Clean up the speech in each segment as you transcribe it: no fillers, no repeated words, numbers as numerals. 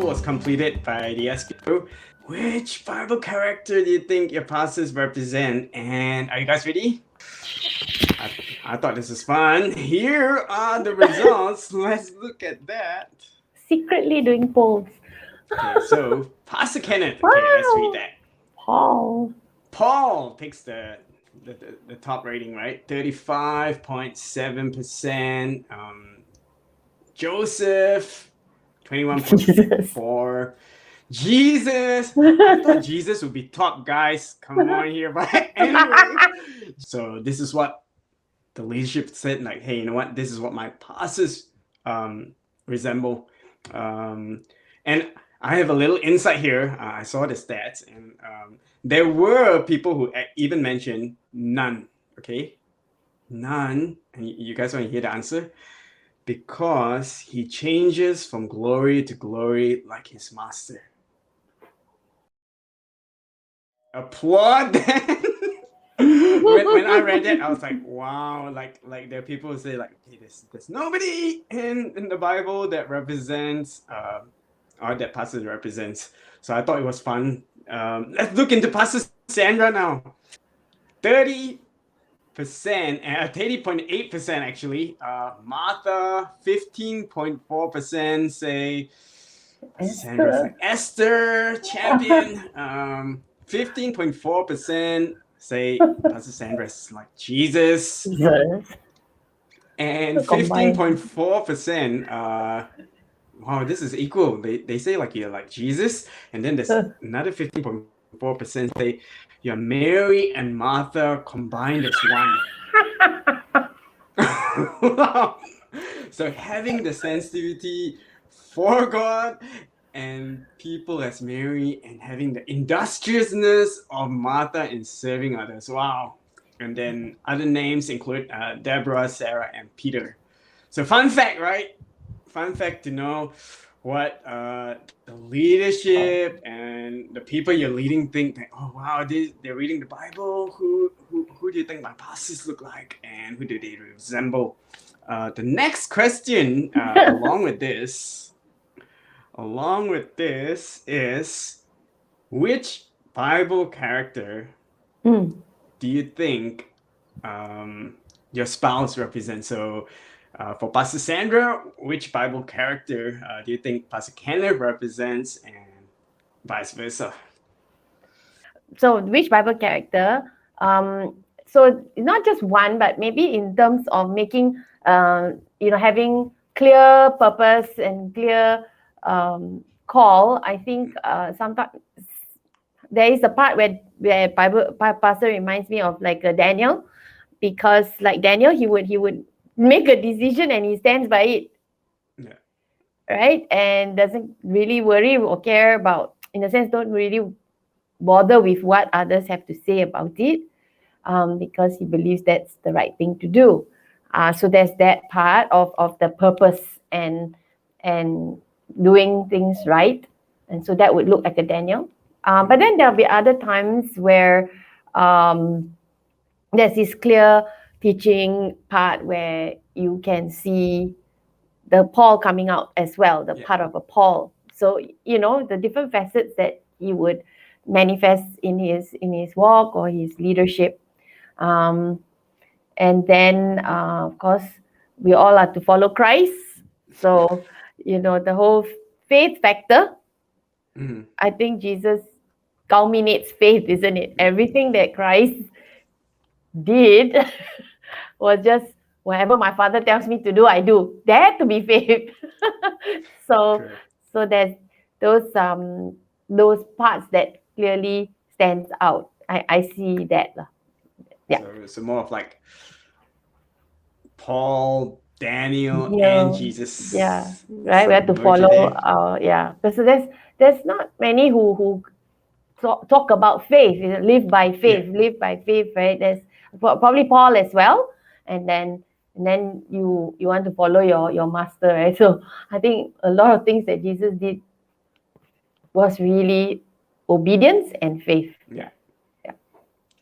was completed by the SQ. Which Bible character do you think your pastors represent? And are you guys ready? I thought this was fun. Here are the results. Let's look at that. Secretly doing polls. Okay, so Pastor Kenneth. Okay, let's read that. Paul takes the top rating, right? 35.7%. Joseph, 21.4%. Jesus. I thought Jesus would be top, guys. Come on here. But anyway, so this is what the leadership said, like, hey, you know what? This is what my pastors resemble. And I have a little insight here. I saw the stats, and there were people who even mentioned none. Okay, none. And you guys want to hear the answer? Because he changes from glory to glory like his master. Applaud that. when I read that, I was like, wow, like there are people who say like, hey, there's nobody in the Bible that represents or that pastor represents. So I thought it was fun. Let's look into Pastor Sandra now. 30.8% actually. Martha, 15.4% say Sandra's like Esther, champion. 15.4% say Pastor Sandra's like Jesus. And 15.4%, wow, this is equal. They say like you're like Jesus, and then there's another 15.4% say you're Mary and Martha combined as one. So having the sensitivity for God and people as Mary, and having the industriousness of Martha in serving others. Wow. And then other names include Deborah, Sarah, and Peter. So fun fact, right? Fun fact to know what the leadership and the people you're leading think that, oh wow, they're reading the Bible. Who do you think my pastors look like, and who do they resemble? The next question, along with this is, which Bible character do you think your spouse represents? So for Pastor Sandra, which Bible character do you think Pastor Kenneth represents, and vice versa? So which Bible character? So not just one, but maybe in terms of making, having clear purpose and clear call. I think sometimes there is a part where pastor reminds me of like Daniel, because like Daniel, he would make a decision and he stands by it. Yeah. Right? And doesn't really worry or care about, in a sense, don't really bother with what others have to say about it, because he believes that's the right thing to do. So there's that part of the purpose and doing things right. And so that would look like a Daniel. But then there'll be other times where there's this clear teaching part where you can see the Paul coming out as well, the part of a Paul. So, the different facets that he would manifest in his walk or his leadership. And then, of course, we all are to follow Christ. So, the whole faith factor, I think Jesus culminates faith, isn't it? Everything that Christ did was just whatever my Father tells me to do, I do. That to be faith. So there's those parts that clearly stands out. I see that. Yeah. So more of like Paul, Daniel, and Jesus. Yeah, right. We have to follow. Because there's not many who talk about faith, live by faith, right? There's probably Paul as well, and then you want to follow your master, right? So I think a lot of things that Jesus did was really obedience and faith. Yeah.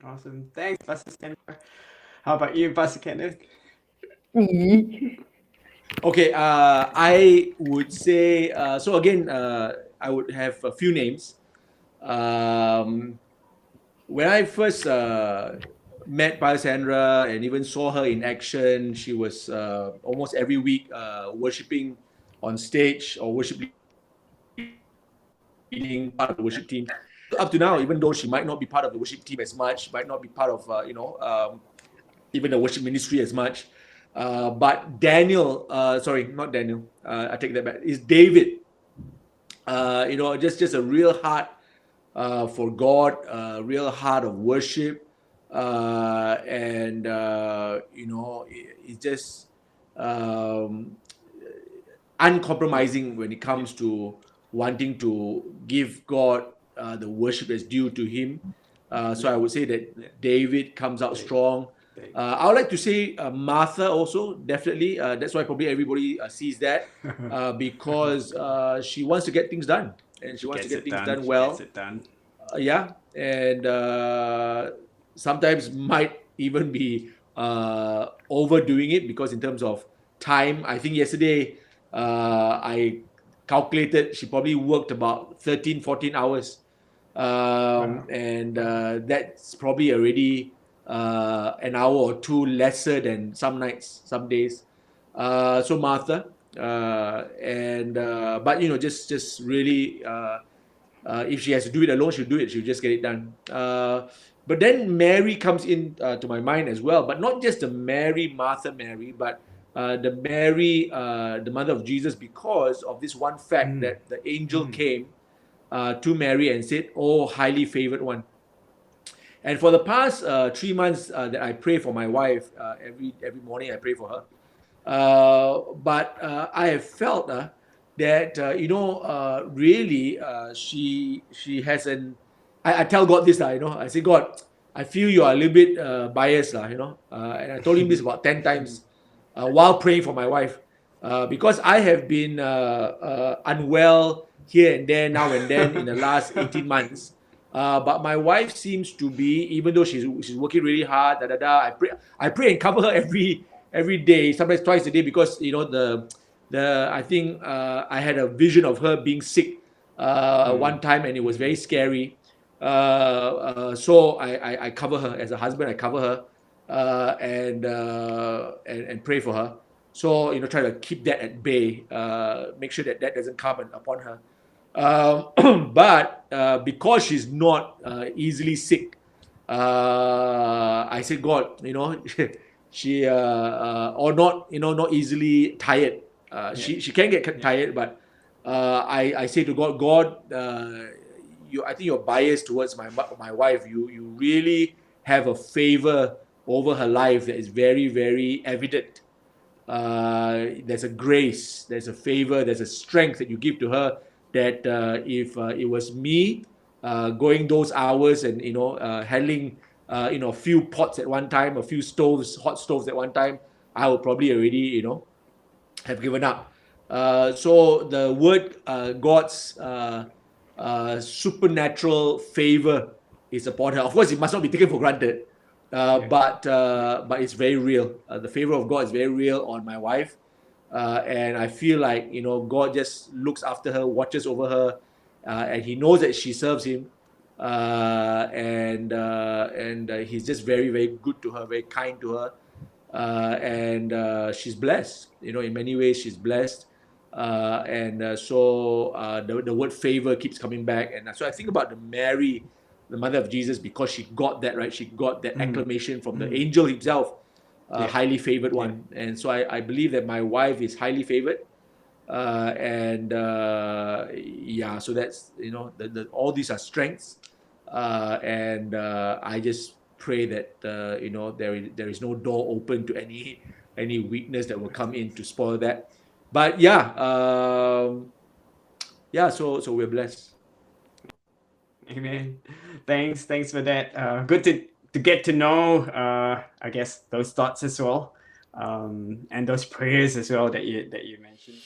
Awesome. Thanks, Pastor Sandra. How about you, Pastor Kenneth? Okay, I would say so again. I would have a few names. Um, when I first met Sandra and even saw her in action, she was almost every week worshiping on stage or worship leading part of the worship team. Up to now, even though she might not be part of the worship team as much, might not be part of even the worship ministry as much. But Daniel, sorry, not Daniel. I take that back. It's David. Just a real heart for God, a real heart of worship, and it's just um, uncompromising when it Yeah. comes to wanting to give God the worship that's due to Him. So I would say Yeah. that David comes out They, strong. they. I would like to say Martha also, definitely. That's why probably everybody sees that because she wants to get things done and she She wants to gets get it things done. done She gets well. it done. Yeah, and sometimes might even be overdoing it because in terms of time, I think yesterday I calculated she probably worked about 13, 14 hours. Wow. And that's probably already an hour or two lesser than some nights, some days. So Martha, and but just really if she has to do it alone, she'll do it. She'll just get it done. But then Mary comes in to my mind as well, but not just the Mary, Martha, Mary, but the Mary, the mother of Jesus, because of this one fact Mm. that the angel Mm. came to Mary and said, "Oh, highly favored one." And for the past 3 months that I pray for my wife, every morning I pray for her. But I have felt that really she has an. I tell God this I say, God, I feel you are a little bit biased and I told him this about 10 times while praying for my wife because I have been unwell here and there now and then in the last 18 months. But my wife seems to be, even though she's working really hard, I pray and cover her every day, sometimes twice a day, because the I think I had a vision of her being sick Mm. one time, and it was Mm. very scary. So I cover her as a husband. I cover her and pray for her. So try to keep that at bay. Make sure that doesn't come upon her. But because she's not easily sick, I said, God, she or not, not easily tired. Yeah. She can get Yeah. tired, but I say to God, God, I think you're biased towards my wife. You really have a favor over her life that is very, very evident. There's a grace, there's a favor, there's a strength that you give to her that if it was me going those hours and handling a few pots at one time, a few stoves, hot stoves at one time, I would probably already have given up. So the word God's supernatural favor is upon her. Of course, it must not be taken for granted, Yeah. Yeah. but it's very real. The favor of God is very real on my wife, and I feel like God just looks after her, watches over her, and He knows that she serves Him, and He's just very, very good to her, very kind to her, and she's blessed. In many ways, she's blessed. And so the word favor keeps coming back. And so I think about the Mary, the mother of Jesus, because she got that, right? She got that Mm. acclamation from the Mm. angel himself, Yeah. highly favored Yeah. one. And so I believe that my wife is highly favored. And yeah, so that's, all these are strengths. And I just pray that, there is no door open to any weakness that will come in to spoil that. But yeah, yeah, so we're blessed. Amen. Thanks for that. Good to get to know. I guess those thoughts as well, and those prayers as well that you mentioned.